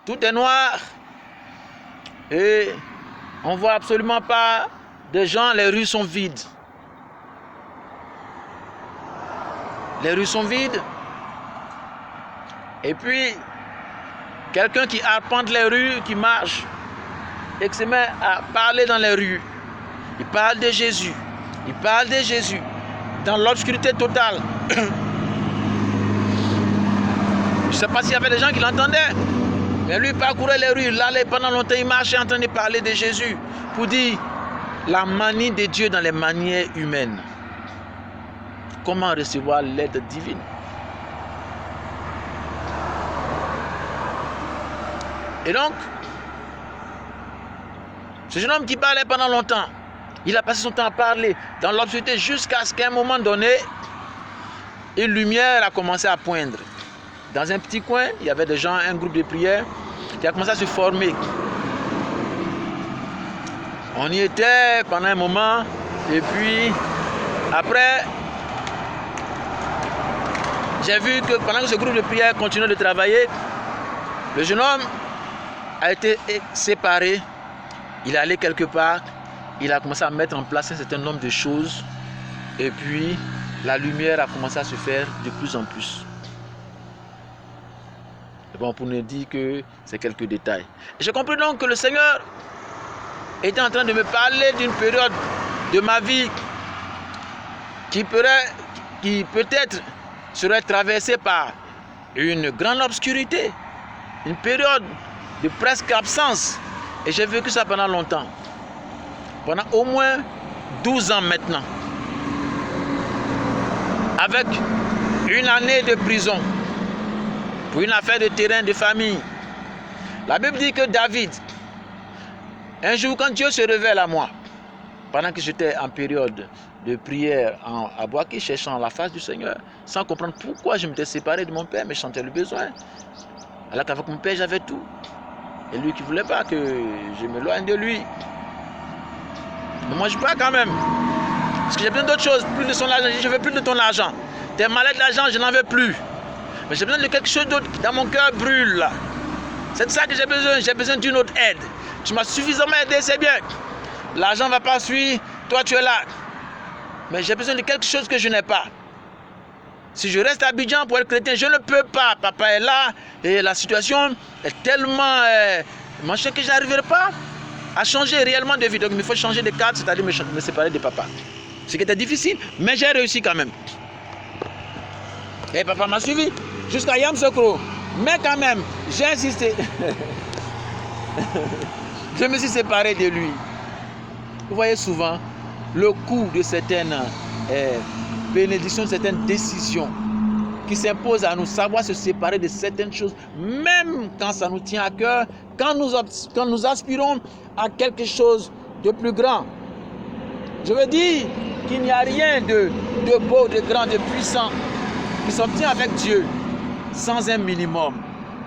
Tout est noir. Et on ne voit absolument pas de gens, les rues sont vides. Les rues sont vides. Et puis, quelqu'un qui arpente les rues, qui marche, et qui se met à parler dans les rues. Il parle de Jésus. Il parle de Jésus. Dans l'obscurité totale. Je ne sais pas s'il y avait des gens qui l'entendaient. Mais lui, il parcourait les rues. Il allait pendant longtemps, il marchait en train de parler de Jésus. Pour dire la manie de Dieu dans les manières humaines. Comment recevoir l'aide divine? Et donc, ce jeune homme qui parlait pendant longtemps, il a passé son temps à parler dans l'obscurité jusqu'à ce qu'à un moment donné, une lumière a commencé à poindre. Dans un petit coin, il y avait des gens, un groupe de prière qui a commencé à se former. On y était pendant un moment et puis après, j'ai vu que pendant que ce groupe de prière continuait de travailler, le jeune homme a été séparé. Il est allé quelque part, il a commencé à mettre en place un certain nombre de choses et puis la lumière a commencé à se faire de plus en plus. Et bon, pour ne dire que c'est quelques détails. J'ai compris donc que le Seigneur était en train de me parler d'une période de ma vie qui peut-être serait traversée par une grande obscurité, une période de presque absence. Et j'ai vécu ça pendant longtemps. Pendant au moins 12 ans maintenant. Avec une année de prison. Pour une affaire de terrain de famille. La Bible dit que David, un jour quand Dieu se révèle à moi, pendant que j'étais en période de prière à Boaké, cherchant la face du Seigneur, sans comprendre pourquoi je m'étais séparé de mon père, mais je sentais le besoin. Alors qu'avec mon père, j'avais tout. Et lui qui ne voulait pas que je m'éloigne de lui. Ne mange pas quand même. Parce que j'ai besoin d'autre chose, plus de son argent. Je ne veux plus de ton argent. T'es malade d'argent, je n'en veux plus. Mais j'ai besoin de quelque chose d'autre. Dans mon cœur brûle. C'est de ça que j'ai besoin. J'ai besoin d'une autre aide. Tu m'as suffisamment aidé, c'est bien. L'argent ne va pas suivre. Toi, tu es là. Mais j'ai besoin de quelque chose que je n'ai pas. Si je reste à Abidjan pour être chrétien, je ne peux pas. Papa est là et la situation est tellement manchée que je n'arriverai pas à changer réellement de vie. Donc il me faut changer de cadre, c'est-à-dire me séparer de papa. Ce qui était difficile, mais j'ai réussi quand même. Et papa m'a suivi jusqu'à Yamoussoukro. Mais quand même, j'ai insisté. Je me suis séparé de lui. Vous voyez souvent le coût de certaines bénédictions, de certaines décisions qui s'imposent à nous, savoir se séparer de certaines choses, même quand ça nous tient à cœur, quand nous aspirons à quelque chose de plus grand. Je veux dire qu'il n'y a rien de beau, de grand, de puissant qui s'obtient avec Dieu sans un minimum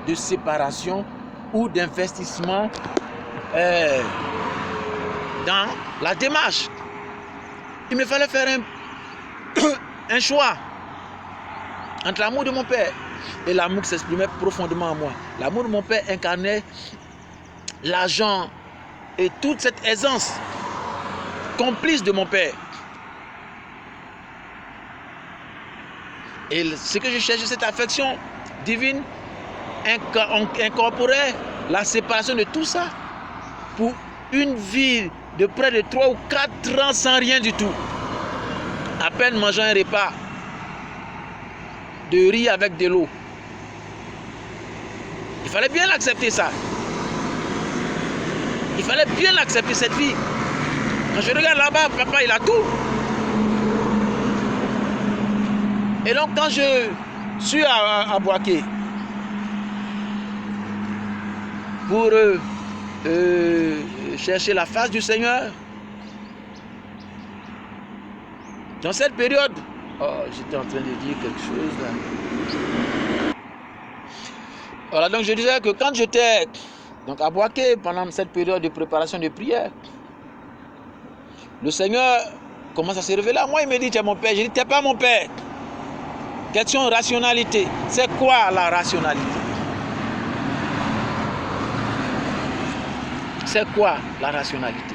de séparation ou d'investissement dans la démarche. Il me fallait faire un choix entre l'amour de mon père et l'amour qui s'exprimait profondément en moi. L'amour de mon père incarnait l'argent et toute cette aisance complice de mon père. Et ce que je cherchais, cette affection divine, incorporait la séparation de tout ça pour une vie de près de 3 ou 4 ans sans rien du tout. À peine mangeant un repas de riz avec de l'eau. Il fallait bien l'accepter ça. Il fallait bien accepter cette vie. Quand je regarde là-bas, papa il a tout. Et donc quand je suis à Boaké pour chercher la face du Seigneur, dans cette période, j'étais en train de dire quelque chose là. Voilà, donc je disais que quand j'étais donc à Boaké pendant cette période de préparation de prière, le Seigneur commence à se révéler à moi. Il me dit, tu es mon père. Je dis, tu n'es pas mon père. Question rationalité. C'est quoi la rationalité? C'est quoi la rationalité?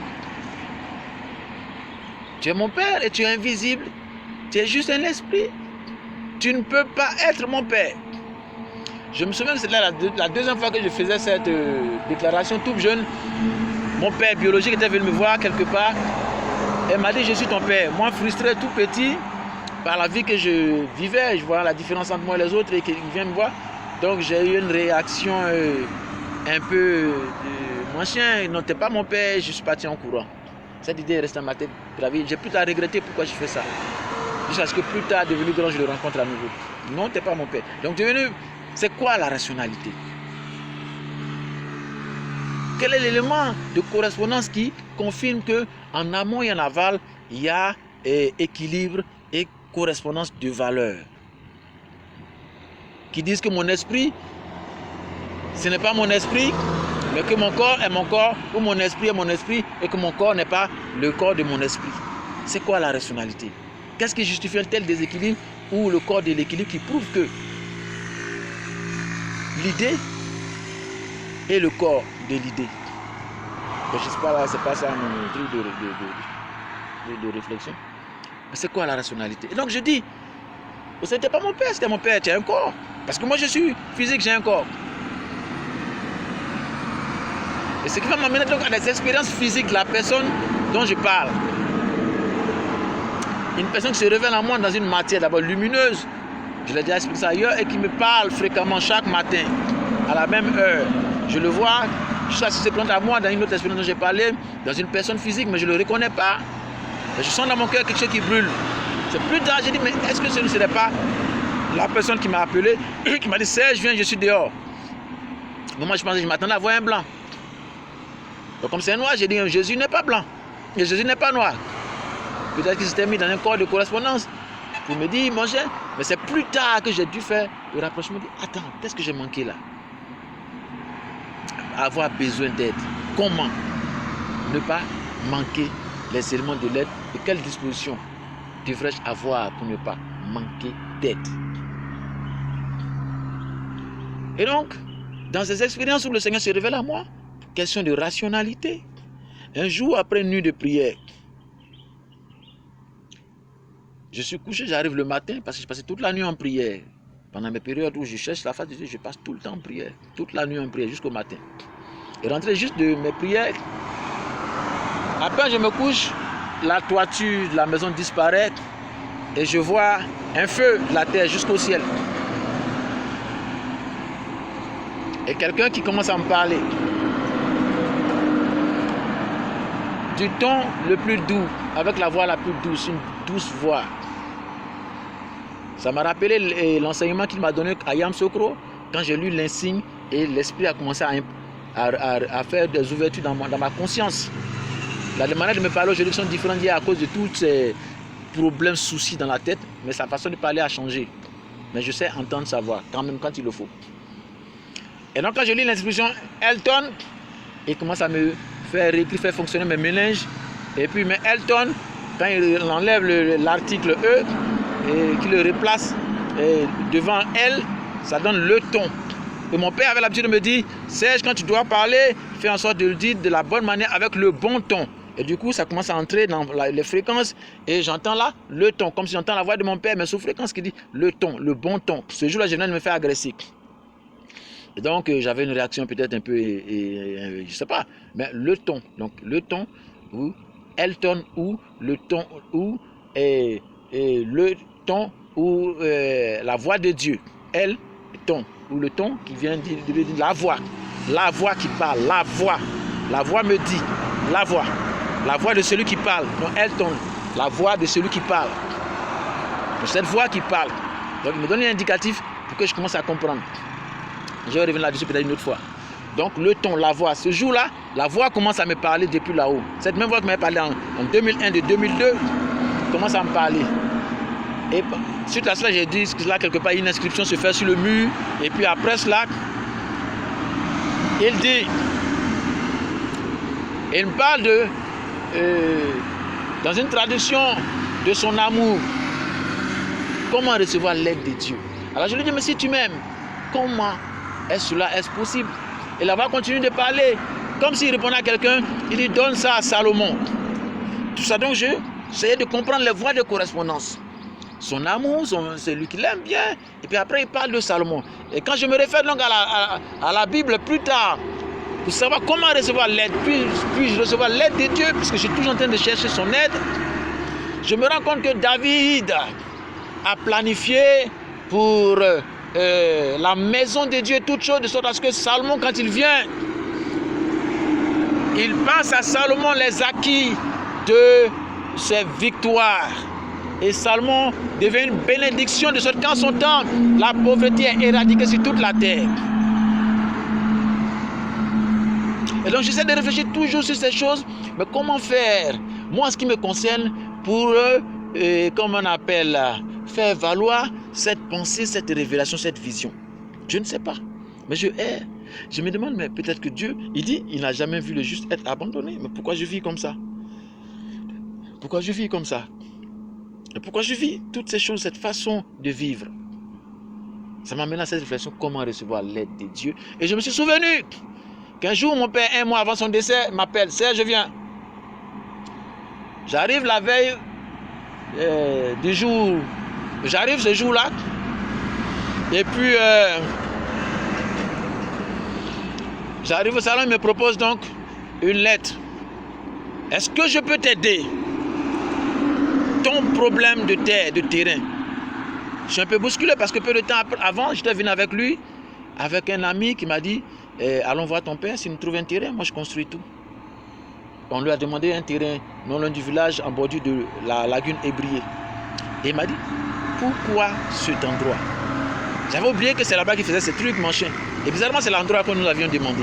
Tu es mon père et tu es invisible. Tu es juste un esprit. Tu ne peux pas être mon père. Je me souviens que c'était la deuxième fois que je faisais cette déclaration tout jeune. Mon père biologique était venu me voir quelque part. Elle m'a dit, je suis ton père. Moi, frustré, tout petit, par la vie que je vivais, je vois la différence entre moi et les autres et qu'il vient me voir. Donc, j'ai eu une réaction un peu mon chien, non, t'es pas mon père, je suis parti en courant. Cette idée est restée dans ma tête gravée. J'ai plus à regretter pourquoi je fais ça. Jusqu'à ce que plus tard, devenu grand, je le rencontre à nouveau. Non, t'es pas mon père. Donc, devenu, c'est quoi la rationalité? Quel est l'élément de correspondance qui confirme qu'en amont et en aval, il y a équilibre et correspondance de valeurs? Qui disent que mon esprit, ce n'est pas mon esprit, mais que mon corps est mon corps, ou mon esprit est mon esprit, et que mon corps n'est pas le corps de mon esprit. C'est quoi la rationalité? Qu'est-ce qui justifie un tel déséquilibre ou le corps de l'équilibre qui prouve que l'idée est le corps de l'idée? Je ne sais pas là, c'est pas ça mon truc de réflexion. Mais c'est quoi la rationalité? Et donc je dis, c'était pas mon père, c'était mon père, tu as un corps. Parce que moi je suis physique, j'ai un corps. Et ce qui va m'amener donc à des expériences physiques de la personne dont je parle. Une personne qui se révèle en moi dans une matière d'abord lumineuse, je l'ai déjà expliqué ça ailleurs, et qui me parle fréquemment chaque matin, à la même heure. Je le vois, je sais si c'est présent à moi dans une autre expérience dont j'ai parlé, dans une personne physique, mais je ne le reconnais pas. Mais je sens dans mon cœur quelque chose qui brûle. C'est plus tard, j'ai dit, mais est-ce que ce ne serait pas la personne qui m'a appelé, qui m'a dit, Serge, viens, je suis dehors. Mais moi, je pensais, je m'attendais à voir un blanc. Donc comme c'est noir, j'ai dit, Jésus n'est pas blanc, et Jésus n'est pas noir. Peut-être qu'il s'était mis dans un corps de correspondance pour me dire, mon cher, mais c'est plus tard que j'ai dû faire le rapprochement. Je me dis, attends, qu'est-ce que j'ai manqué là? Avoir besoin d'aide. Comment ne pas manquer les éléments de l'aide? Et quelles dispositions devrais-je avoir pour ne pas manquer d'aide? Et donc, dans ces expériences où le Seigneur se révèle à moi, question de rationalité. Un jour après une nuit de prière, je suis couché, j'arrive le matin parce que je passais toute la nuit en prière. Pendant mes périodes où je cherche la face de Dieu, je passe tout le temps en prière. Toute la nuit en prière jusqu'au matin. Et rentré juste de mes prières, après je me couche, la toiture de la maison disparaît et je vois un feu de la terre jusqu'au ciel. Et quelqu'un qui commence à me parler du ton le plus doux, avec la voix la plus douce, une douce voix. Ça m'a rappelé l'enseignement qu'il m'a donné à Yamoussoukro quand j'ai lu l'insigne et l'esprit a commencé à faire des ouvertures dans ma conscience. La manière de me parler aujourd'hui sont différentes à cause de tous ces problèmes, soucis dans la tête, mais sa façon de parler a changé. Mais je sais entendre sa voix, quand même quand il le faut. Et donc quand je lis l'inscription Elton, il commence à me faire écrire, faire fonctionner mes méninges. Et puis mais Elton, quand il enlève l'article E et qu'il le replace devant L, ça donne le ton. Et mon père avait l'habitude de me dire, Serge, quand tu dois parler, fais en sorte de le dire de la bonne manière avec le bon ton. Et du coup, ça commence à entrer dans les fréquences et j'entends là le ton, comme si j'entends la voix de mon père, mais sous fréquence qui dit le ton, le bon ton. Ce jour-là, je venais de me faire agresser. Et donc, j'avais une réaction peut-être un peu, je ne sais pas, mais le ton. Donc, le ton ou Elton ou le ton ou le ton ou la voix de Dieu. El ton ou le ton qui vient de la voix qui parle, la voix me dit, la voix de celui qui parle. Donc, Elton, la voix de celui qui parle. Donc, cette voix qui parle. Donc, il me donne un indicatif pour que je commence à comprendre. Je vais revenir là-dessus peut-être une autre fois. Donc le ton, la voix. Ce jour-là, la voix commence à me parler depuis là-haut. Cette même voix qui m'avait parlé en 2001, de 2002, commence à me parler. Et suite à cela, j'ai dit que là, quelque part, une inscription se fait sur le mur. Et puis après cela, il dit, il me parle de, dans une traduction de son amour, comment recevoir l'aide de Dieu. Alors je lui dis, mais si tu m'aimes, comment est-ce possible? Et la voix continue de parler. comme s'il répondait à quelqu'un, il dit donne ça à Salomon. Tout ça, donc j'essayais de comprendre les voies de correspondance. Son amour, c'est lui qui l'aime bien. Et puis après, il parle de Salomon. Et quand je me réfère donc à la Bible plus tard, pour savoir comment recevoir l'aide, puis-je recevoir l'aide de Dieu, puisque je suis toujours en train de chercher son aide, je me rends compte que David a planifié pour la maison de Dieu toutes choses, de sorte à ce que Salomon, quand il vient, il passe à Salomon les acquis de ses victoires. Et Salomon devient une bénédiction de sorte qu'en son temps, la pauvreté est éradiquée sur toute la terre. Et donc j'essaie de réfléchir toujours sur ces choses, mais comment faire, moi en ce qui me concerne, pour, comme on appelle, faire valoir cette pensée, cette révélation, cette vision. Je ne sais pas, mais je me demande, mais peut-être que Dieu, il dit, il n'a jamais vu le juste être abandonné, mais pourquoi je vis comme ça? Pourquoi je vis comme ça? Et pourquoi je vis toutes ces choses, cette façon de vivre? Ça m'amène à cette réflexion, comment recevoir l'aide de Dieu. Et je me suis souvenu qu'un jour, mon père, un mois avant son décès, m'appelle, Serge, je viens. J'arrive la veille du jour, j'arrive ce jour-là, et puis j'arrive au salon, il me propose donc une lettre. Est-ce que je peux t'aider? Ton problème de terre, de terrain. Je suis un peu bousculé parce que peu de temps avant, j'étais venu avec lui, avec un ami qui m'a dit allons voir ton père, s'il nous trouve un terrain, moi je construis tout. On lui a demandé un terrain non loin du village en bordure de la lagune Ébrié. Et il m'a dit pourquoi cet endroit? J'avais oublié que c'est là-bas qu'il faisait ces trucs, machin. Et bizarrement, c'est l'endroit que nous avions demandé.